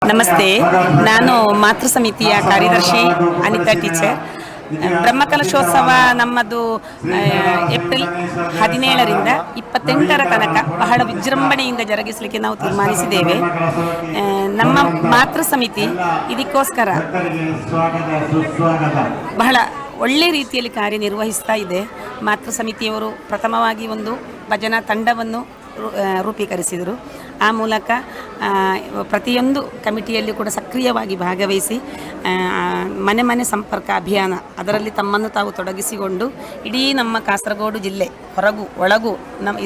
ನಮಸ್ತೆ, ನಾನು ಮಾತೃ ಸಮಿತಿಯ ಕಾರ್ಯದರ್ಶಿ ಅನಿತಾ ಟೀಚರ್. ಬ್ರಹ್ಮಕಲಶೋತ್ಸವ ನಮ್ಮದು ಏಪ್ರಿಲ್ 17ರಿಂದ 28ರ ತನಕ ಬಹಳ ವಿಜೃಂಭಣೆಯಿಂದ ಜರುಗಿಸಲಿಕ್ಕೆ ನಾವು ತೀರ್ಮಾನಿಸಿದ್ದೇವೆ. ನಮ್ಮ ಮಾತೃ ಸಮಿತಿ ಇದಕ್ಕೋಸ್ಕರ ಬಹಳ ಒಳ್ಳೆ ರೀತಿಯಲ್ಲಿ ಕಾರ್ಯನಿರ್ವಹಿಸ್ತಾ ಇದೆ. ಮಾತೃ ಸಮಿತಿಯವರು ಪ್ರಥಮವಾಗಿ ಒಂದು ಭಜನಾ ತಂಡವನ್ನು ರೂಪೀಕರಿಸಿದರು. ಆ ಮೂಲಕ ಪ್ರತಿಯೊಂದು ಕಮಿಟಿಯಲ್ಲಿ ಕೂಡ ಸಕ್ರಿಯವಾಗಿ ಭಾಗವಹಿಸಿ ಮನೆ ಮನೆ ಸಂಪರ್ಕ ಅಭಿಯಾನ ಅದರಲ್ಲಿ ತಮ್ಮನ್ನು ತಾವು ತೊಡಗಿಸಿಕೊಂಡು ಇಡೀ ನಮ್ಮ ಕಾಸರಗೋಡು ಜಿಲ್ಲೆ ಹೊರಗೂ ಒಳಗೂ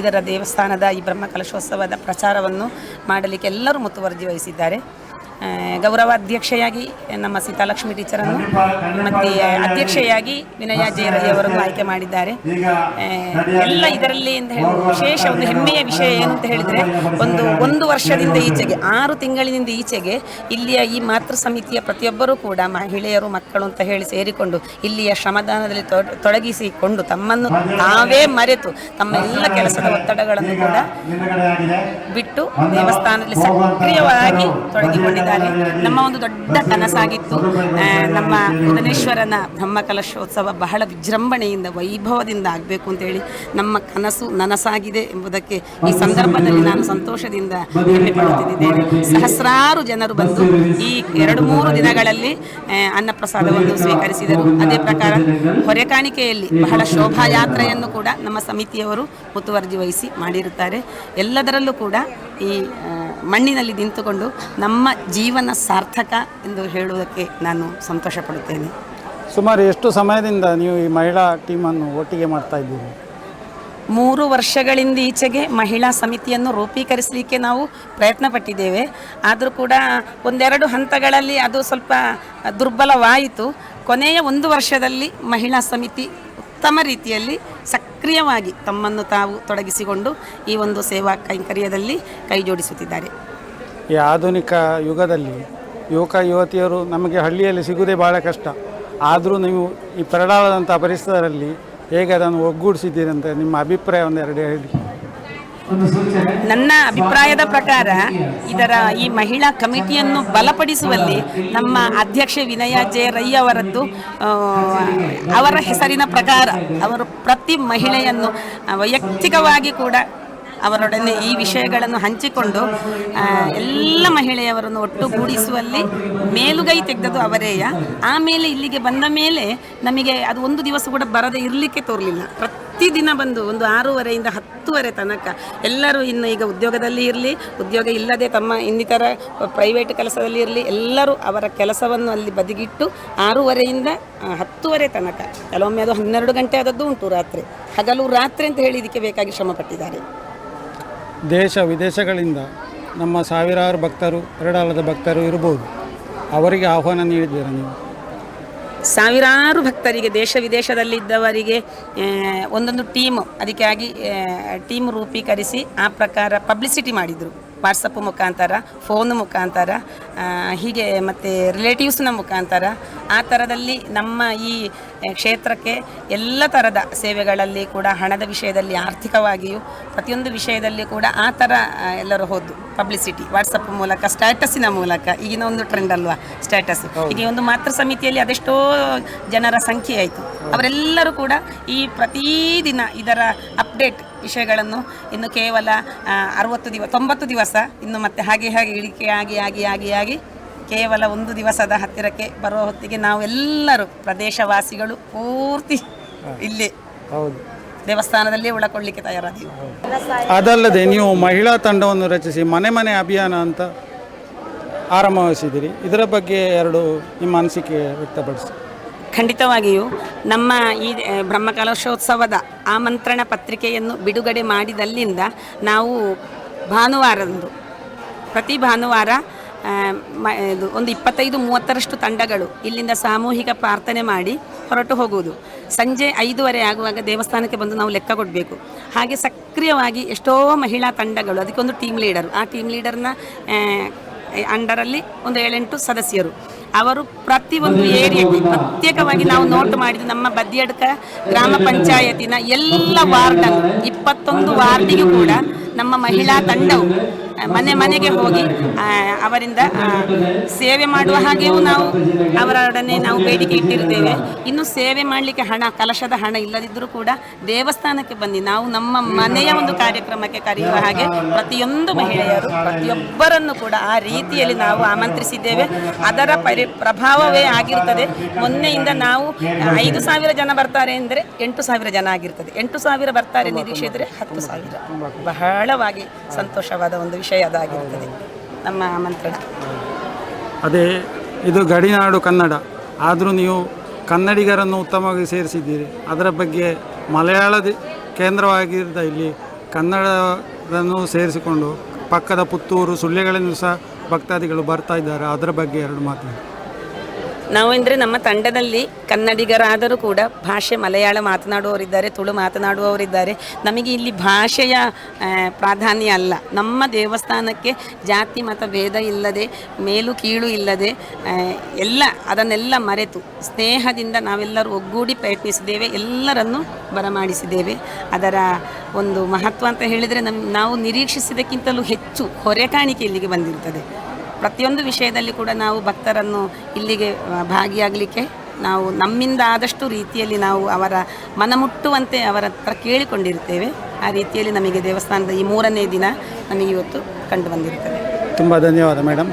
ಇದರ ದೇವಸ್ಥಾನದ ಈ ಬ್ರಹ್ಮಕಲಶೋತ್ಸವದ ಪ್ರಚಾರವನ್ನು ಮಾಡಲಿಕ್ಕೆ ಎಲ್ಲರೂ ಮುತುವರ್ಜಿ ವಹಿಸಿದ್ದಾರೆ. ಗೌರವಾಧ್ಯಕ್ಷೆಯಾಗಿ ನಮ್ಮ ಸೀತಾಲಕ್ಷ್ಮಿ ಟೀಚರನ್ನು ಮತ್ತು ಅಧ್ಯಕ್ಷೆಯಾಗಿ ವಿನಯ ಜೇರಯ್ಯವರನ್ನು ಆಯ್ಕೆ ಮಾಡಿದ್ದಾರೆ. ಎಲ್ಲ ಇದರಲ್ಲಿ ಅಂತ ಹೇಳಿ ವಿಶೇಷ ಒಂದು ಹೆಮ್ಮೆಯ ವಿಷಯ ಏನು ಅಂತ ಹೇಳಿದರೆ, ಒಂದು ವರ್ಷದಿಂದ ಈಚೆಗೆ 6 ತಿಂಗಳಿನಿಂದ ಈಚೆಗೆ ಇಲ್ಲಿಯ ಈ ಮಾತೃ ಸಮಿತಿಯ ಪ್ರತಿಯೊಬ್ಬರೂ ಕೂಡ ಮಹಿಳೆಯರು ಮಕ್ಕಳು ಅಂತ ಹೇಳಿ ಸೇರಿಕೊಂಡು ಇಲ್ಲಿಯ ಶ್ರಮದಾನದಲ್ಲಿ ತೊಡಗಿಸಿಕೊಂಡು ತಮ್ಮನ್ನು ತಾವೇ ಮರೆತು ತಮ್ಮ ಎಲ್ಲ ಕೆಲಸದ ಒತ್ತಡಗಳನ್ನು ಕೂಡ ಬಿಟ್ಟು ದೇವಸ್ಥಾನದಲ್ಲಿ ಸಕ್ರಿಯವಾಗಿ ತೊಡಗಿಕೊಂಡಿದ್ದಾರೆ. ನಮ್ಮ ಒಂದು ದೊಡ್ಡ ಕನಸಾಗಿತ್ತು ನಮ್ಮ ಬುಧನೇಶ್ವರನ ಬ್ರಹ್ಮಕಲಶೋತ್ಸವ ಬಹಳ ವಿಜೃಂಭಣೆಯಿಂದ ವೈಭವದಿಂದ ಆಗಬೇಕು ಅಂತೇಳಿ ನಮ್ಮ ಕನಸು ನನಸಾಗಿದೆ ಎಂಬುದಕ್ಕೆ ಈ ಸಂದರ್ಭದಲ್ಲಿ ನಾನು ಸಂತೋಷದಿಂದ ಹೆಮ್ಮೆ ಪಡುತ್ತಿದ್ದೇನೆ. ಸಹಸ್ರಾರು ಜನರು ಬಂದು ಈ 2-3 ದಿನಗಳಲ್ಲಿ ಅನ್ನಪ್ರಸಾದವನ್ನು ಸ್ವೀಕರಿಸಿದರು. ಅದೇ ಪ್ರಕಾರ ಹೊರೆಕಾಣಿಕೆಯಲ್ಲಿ ಬಹಳ ಶೋಭಾಯಾತ್ರೆಯನ್ನು ಕೂಡ ನಮ್ಮ ಸಮಿತಿಯವರು ಮುತುವರ್ಜಿ ವಹಿಸಿ ಮಾಡಿರುತ್ತಾರೆ. ಎಲ್ಲದರಲ್ಲೂ ಕೂಡ ಈ ಮಣ್ಣಿನಲ್ಲಿ ನಿಂತುಕೊಂಡು ನಮ್ಮ ಜೀವನ ಸಾರ್ಥಕ ಎಂದು ಹೇಳುವುದಕ್ಕೆ ನಾನು ಸಂತೋಷ ಪಡುತ್ತೇನೆ. ಸುಮಾರು ಎಷ್ಟು ಸಮಯದಿಂದ ನೀವು ಈ ಮಹಿಳಾ ಟೀಮನ್ನು ಒಟ್ಟಿಗೆ ಮಾಡ್ತಾ ಇದ್ದೀರಿ? 3 ವರ್ಷಗಳಿಂದ ಈಚೆಗೆ ಮಹಿಳಾ ಸಮಿತಿಯನ್ನು ರೂಪೀಕರಿಸಲಿಕ್ಕೆ ನಾವು ಪ್ರಯತ್ನ ಪಟ್ಟಿದ್ದೇವೆ. ಆದರೂ ಕೂಡ 1-2 ಹಂತಗಳಲ್ಲಿ ಅದು ಸ್ವಲ್ಪ ದುರ್ಬಲವಾಯಿತು. ಕೊನೆಯ 1 ವರ್ಷದಲ್ಲಿ ಮಹಿಳಾ ಸಮಿತಿ ಉತ್ತಮ ರೀತಿಯಲ್ಲಿ ಸಕ್ರಿಯವಾಗಿ ತಮ್ಮನ್ನು ತಾವು ತೊಡಗಿಸಿಕೊಂಡು ಈ ಒಂದು ಸೇವಾ ಕೈಂಕರ್ಯದಲ್ಲಿ ಕೈ ಜೋಡಿಸುತ್ತಿದ್ದಾರೆ. ಈ ಆಧುನಿಕ ಯುಗದಲ್ಲಿ ಯುವಕ ಯುವತಿಯರು ನಮಗೆ ಹಳ್ಳಿಯಲ್ಲಿ ಸಿಗುವುದೇ ಭಾಳ ಕಷ್ಟ. ಆದರೂ ನೀವು ಈ ಪೆರಡಾಳದಂಥ ಪರಿಸರದಲ್ಲಿ ಹೇಗೆ ಅದನ್ನು ಒಗ್ಗೂಡಿಸಿದ್ದೀರಿ ಅಂತ ನಿಮ್ಮ ಅಭಿಪ್ರಾಯ ಒಂದೆರಡು ಹೇಳಿ. ನನ್ನ ಅಭಿಪ್ರಾಯದ ಪ್ರಕಾರ ಇದರ ಈ ಮಹಿಳಾ ಕಮಿಟಿಯನ್ನು ಬಲಪಡಿಸುವಲ್ಲಿ ನಮ್ಮ ಅಧ್ಯಕ್ಷೆ ವಿನಯ ಜೆ ರೈ ಅವರದ್ದು ಅವರ ಹೆಸರಿನ ಪ್ರಕಾರ ಅವರು ಪ್ರತಿ ಮಹಿಳೆಯನ್ನು ವೈಯಕ್ತಿಕವಾಗಿ ಕೂಡ ಅವರೊಡನೆ ಈ ವಿಷಯಗಳನ್ನು ಹಂಚಿಕೊಂಡು ಎಲ್ಲ ಮಹಿಳೆಯರನ್ನು ಒಟ್ಟುಗೂಡಿಸುವಲ್ಲಿ ಮೇಲುಗೈ ತೆಗೆದದ್ದು ಅವರೇಯ. ಆಮೇಲೆ ಇಲ್ಲಿಗೆ ಬಂದ ಮೇಲೆ ನಮಗೆ ಅದು ಒಂದು ದಿವಸ ಕೂಡ ಬರದೇ ಇರಲಿಕ್ಕೆ ತೋರಲಿಲ್ಲ. ಪ್ರತಿದಿನ ಬಂದು ಒಂದು 6:30ಯಿಂದ 10:00 ತನಕ ಎಲ್ಲರೂ ಇನ್ನು ಈಗ ಉದ್ಯೋಗದಲ್ಲಿ ಇರಲಿ, ಉದ್ಯೋಗ ಇಲ್ಲದೆ ತಮ್ಮ ಇನ್ನಿತರ ಪ್ರೈವೇಟ್ ಕೆಲಸದಲ್ಲಿ ಇರಲಿ, ಎಲ್ಲರೂ ಅವರ ಕೆಲಸವನ್ನು ಅಲ್ಲಿ ಬದಿಗಿಟ್ಟು 6:30ಯಿಂದ 10:00 ತನಕ, ಕೆಲವೊಮ್ಮೆ ಅದು 12 ಗಂಟೆ ಆದದ್ದು ಉಂಟು. ರಾತ್ರಿ ಹಗಲು ರಾತ್ರಿ ಅಂತ ಹೇಳಿ ಇದಕ್ಕೆ ಬೇಕಾಗಿ ಶ್ರಮಪಟ್ಟಿದ್ದಾರೆ. ದೇಶ ವಿದೇಶಗಳಿಂದ ನಮ್ಮ ಸಾವಿರಾರು ಭಕ್ತರು, ಪೆರಡಾಳದ ಭಕ್ತರು ಇರಬಹುದು, ಅವರಿಗೆ ಆಹ್ವಾನ ನೀಡಿದ್ದೀರಾ ನೀವು? ಸಾವಿರಾರು ಭಕ್ತರಿಗೆ, ದೇಶ ವಿದೇಶದಲ್ಲಿದ್ದವರಿಗೆ ಒಂದೊಂದು ಅದಕ್ಕಾಗಿ ಟೀಮ್ ರೂಪೀಕರಿಸಿ ಆ ಪ್ರಕಾರ ಪಬ್ಲಿಸಿಟಿ ಮಾಡಿದರು. ವಾಟ್ಸಪ್ ಮುಖಾಂತರ, ಫೋನ್ ಮುಖಾಂತರ, ಹೀಗೆ ಮತ್ತು ರಿಲೇಟಿವ್ಸ್ನ ಮುಖಾಂತರ. ಆ ಥರದಲ್ಲಿ ನಮ್ಮ ಈ ಕ್ಷೇತ್ರಕ್ಕೆ ಎಲ್ಲ ಥರದ ಸೇವೆಗಳಲ್ಲಿ ಕೂಡ ಹಣದ ವಿಷಯದಲ್ಲಿ, ಆರ್ಥಿಕವಾಗಿಯೂ ಪ್ರತಿಯೊಂದು ವಿಷಯದಲ್ಲಿ ಕೂಡ ಆ ಥರ ಎಲ್ಲರೂ ಹೋದ್ದು ಪಬ್ಲಿಸಿಟಿ ವಾಟ್ಸಪ್ ಮೂಲಕ, ಸ್ಟ್ಯಾಟಸ್ಸಿನ ಮೂಲಕ. ಈಗಿನ ಒಂದು ಟ್ರೆಂಡ್ ಅಲ್ವಾ ಸ್ಟ್ಯಾಟಸ್. ಈಗ ಒಂದು ಮಾತೃ ಸಮಿತಿಯಲ್ಲಿ ಅದೆಷ್ಟೋ ಜನರ ಸಂಖ್ಯೆ ಆಯಿತು. ಅವರೆಲ್ಲರೂ ಕೂಡ ಈ ಪ್ರತಿದಿನ ಇದರ ಅಪ್ಡೇಟ್ ವಿಷಯಗಳನ್ನು ಇನ್ನು ಕೇವಲ 90 ದಿವಸ ಇನ್ನು ಮತ್ತೆ ಹಾಗೆ ಇಳಿಕೆ ಆಗಿ ಕೇವಲ 1 ದಿವಸದ ಹತ್ತಿರಕ್ಕೆ ಬರುವ ಹೊತ್ತಿಗೆ ನಾವೆಲ್ಲರೂ ಪ್ರದೇಶವಾಸಿಗಳು ಪೂರ್ತಿ ಇಲ್ಲಿ ದೇವಸ್ಥಾನದಲ್ಲೇ ಉಳ್ಕೊಳ್ಳಿಕ್ಕೆ ತಯಾರಾದೀವಿ. ಅದಲ್ಲದೆ ನೀವು ಮಹಿಳಾ ತಂಡವನ್ನು ರಚಿಸಿ ಮನೆ ಅಭಿಯಾನ ಅಂತ ಆರಂಭಿಸಿದಿರಿ. ಇದರ ಬಗ್ಗೆ ನಿಮ್ಮ ಅನಿಸಿಕೆ ವ್ಯಕ್ತಪಡಿಸಿ. ಖಂಡಿತವಾಗಿಯೂ ನಮ್ಮ ಈ ಬ್ರಹ್ಮಕಲಶೋತ್ಸವದ ಆಮಂತ್ರಣ ಪತ್ರಿಕೆಯನ್ನು ಬಿಡುಗಡೆ ಮಾಡಿದಲ್ಲಿಂದ ನಾವು ಭಾನುವಾರದಂದು ಪ್ರತಿ ಭಾನುವಾರ ಒಂದು 25-30ರಷ್ಟು ತಂಡಗಳು ಇಲ್ಲಿಂದ ಸಾಮೂಹಿಕ ಪ್ರಾರ್ಥನೆ ಮಾಡಿ ಹೊರಟು ಹೋಗುವುದು. ಸಂಜೆ 5:30 ಆಗುವಾಗ ದೇವಸ್ಥಾನಕ್ಕೆ ಬಂದು ನಾವು ಲೆಕ್ಕ ಕೊಡಬೇಕು. ಹಾಗೆ ಸಕ್ರಿಯವಾಗಿ ಎಷ್ಟೋ ಮಹಿಳಾ ತಂಡಗಳು, ಅದಕ್ಕೊಂದು ಟೀಮ್ ಲೀಡರು, ಆ ಟೀಮ್ ಲೀಡರ್ನ ಅಂಡರಲ್ಲಿ ಒಂದು 7-8 ಸದಸ್ಯರು, ಅವರು ಪ್ರತಿಯೊಂದು ಏರಿಯಾಕ್ಕೆ ಪ್ರತ್ಯೇಕವಾಗಿ ನಾವು ನೋಟ್ ಮಾಡಿದ್ದು. ನಮ್ಮ ಬದಿಯಡ್ಕ ಗ್ರಾಮ ಪಂಚಾಯತಿನ ಎಲ್ಲ ವಾರ್ಡನ್ನು 21 ವಾರ್ಡಿಗೂ ಕೂಡ ನಮ್ಮ ಮಹಿಳಾ ತಂಡವು ಮನೆ ಮನೆಗೆ ಹೋಗಿ ಅವರಿಂದ ಸೇವೆ ಮಾಡುವ ಹಾಗೆಯೂ ನಾವು ಅವರೊಡನೆ ನಾವು ಬೇಡಿಕೆ ಇಟ್ಟಿರ್ತೇವೆ. ಇನ್ನು ಸೇವೆ ಮಾಡಲಿಕ್ಕೆ ಹಣ, ಕಲಶದ ಹಣ ಇಲ್ಲದಿದ್ದರೂ ಕೂಡ ದೇವಸ್ಥಾನಕ್ಕೆ ಬಂದು ನಾವು ನಮ್ಮ ಮನೆಯ ಒಂದು ಕಾರ್ಯಕ್ರಮಕ್ಕೆ ಕರೆಯುವ ಹಾಗೆ ಪ್ರತಿಯೊಂದು ಮಹಿಳೆಯರು ಪ್ರತಿಯೊಬ್ಬರನ್ನು ಕೂಡ ಆ ರೀತಿಯಲ್ಲಿ ನಾವು ಆಮಂತ್ರಿಸಿದ್ದೇವೆ. ಅದರ ಪ್ರಭಾವವೇ ಆಗಿರುತ್ತದೆ. ಮೊನ್ನೆಯಿಂದ ನಾವು 5,000 ಜನ ಬರ್ತಾರೆ ಅಂದರೆ 8,000 ಜನ ಆಗಿರ್ತದೆ. 8,000 ಬರ್ತಾರೆ ನಿರೀಕ್ಷೆ ಇದ್ದರೆ 10,000. ಬಹಳವಾಗಿ ಸಂತೋಷವಾದ ಒಂದು ವಿಷಯ ಅದಾಗಿರುತ್ತದೆ ನಮ್ಮ ಆಮಂತ್ರಣ. ಅದೇ ಇದು ಗಡಿನಾಡು ಕನ್ನಡ, ಆದರೂ ನೀವು ಕನ್ನಡಿಗರನ್ನು ಉತ್ತಮವಾಗಿ ಸೇರಿಸಿದ್ದೀರಿ. ಅದರ ಬಗ್ಗೆ ಮಲಯಾಳದ ಕೇಂದ್ರವಾಗಿದ್ದ ಇಲ್ಲಿ ಕನ್ನಡವನ್ನು ಸೇರಿಸಿಕೊಂಡು ಪಕ್ಕದ ಪುತ್ತೂರು, ಸುಳ್ಯಗಳಿಂದ ಸಹ ಭಕ್ತಾದಿಗಳು ಬರ್ತಾ ಇದ್ದಾರೆ. ಅದರ ಬಗ್ಗೆ 2 ಮಾತು. ನಾವು ಅಂದರೆ ನಮ್ಮ ತಂಡದಲ್ಲಿ ಕನ್ನಡಿಗರಾದರೂ ಕೂಡ ಭಾಷೆ ಮಲಯಾಳ ಮಾತನಾಡುವವರಿದ್ದಾರೆ, ತುಳು ಮಾತನಾಡುವವರಿದ್ದಾರೆ. ನಮಗೆ ಇಲ್ಲಿ ಭಾಷೆಯ ಪ್ರಾಧಾನ್ಯ ಅಲ್ಲ. ನಮ್ಮ ದೇವಸ್ಥಾನಕ್ಕೆ ಜಾತಿ ಮತ ಭೇದ ಇಲ್ಲದೆ, ಮೇಲು ಕೀಳು ಇಲ್ಲದೆ ಅದನ್ನೆಲ್ಲ ಮರೆತು ಸ್ನೇಹದಿಂದ ನಾವೆಲ್ಲರೂ ಒಗ್ಗೂಡಿ ಪ್ರಯತ್ನಿಸಿದ್ದೇವೆ, ಎಲ್ಲರನ್ನೂ ಬರಮಾಡಿಸಿದ್ದೇವೆ. ಅದರ ಒಂದು ಮಹತ್ವ ಅಂತ ಹೇಳಿದರೆ ನಾವು ನಿರೀಕ್ಷಿಸಿದ್ದಕ್ಕಿಂತಲೂ ಹೆಚ್ಚು ಹೊರೆ ಕಾಣಿಕೆ ಇಲ್ಲಿಗೆ ಬಂದಿರುತ್ತದೆ. ಪ್ರತಿಯೊಂದು ವಿಷಯದಲ್ಲಿ ಕೂಡ ನಾವು ಭಕ್ತರನ್ನು ಇಲ್ಲಿಗೆ ಭಾಗಿಯಾಗಲಿಕ್ಕೆ ನಾವು ನಮ್ಮಿಂದ ಆದಷ್ಟು ರೀತಿಯಲ್ಲಿ ನಾವು ಅವರ ಮನಮುಟ್ಟುವಂತೆ ಅವರ ಹತ್ರ ಕೇಳಿಕೊಂಡಿರ್ತೇವೆ. ಆ ರೀತಿಯಲ್ಲಿ ನಮಗೆ ದೇವಸ್ಥಾನದ ಈ 3ನೇ ದಿನ ನಮಗೆ ಇವತ್ತು ಕಂಡು ಬಂದಿರ್ತದೆ. ತುಂಬ ಧನ್ಯವಾದ ಮೇಡಮ್.